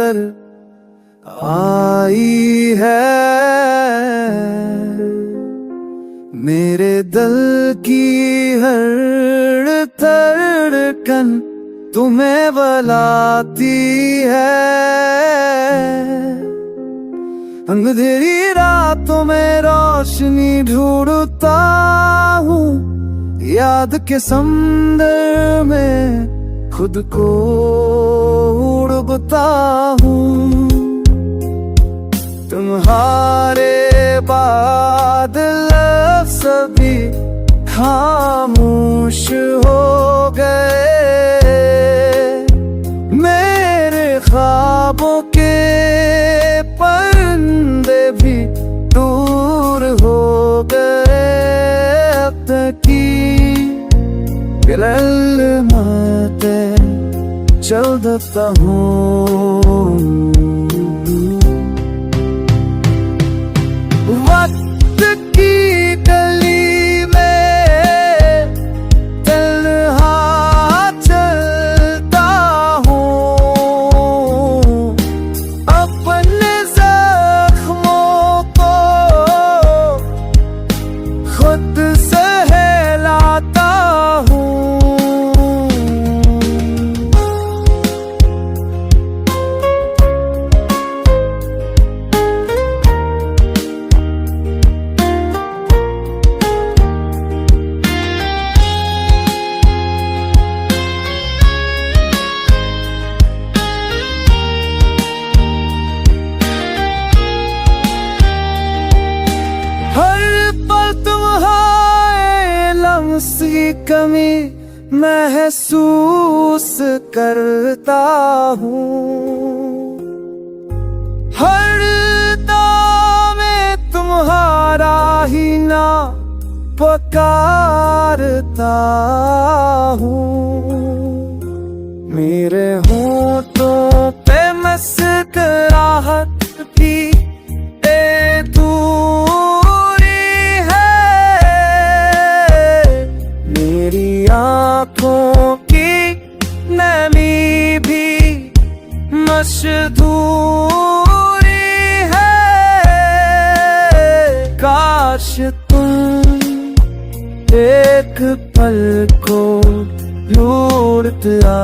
खातर आई है। मेरे दिल की हर धड़कन तुम्हें बुलाती है। अंधेरी रातों में रोशनी ढूंढता हूँ, याद के समंदर में खुद को डूबता हूँ। तुम्हारे बाद सभी खामोश हो गए। मेरे ख्वाबों के परिंदे भी दूर हो गए। अब तक की गिरल माते चल देता हूँ। वक्त की गली में तन्हा चलता हूँ। अपने जख्मों को खुद सहलाता हूँ। की कमी महसूस करता हूँ। हर दम में तुम्हारा ही नाम पुकारता हूँ। मेरे होठों पे मुस्कुराहट की आँखों की नमी भी मशहूरी है। काश तुम एक पल को ढूंढता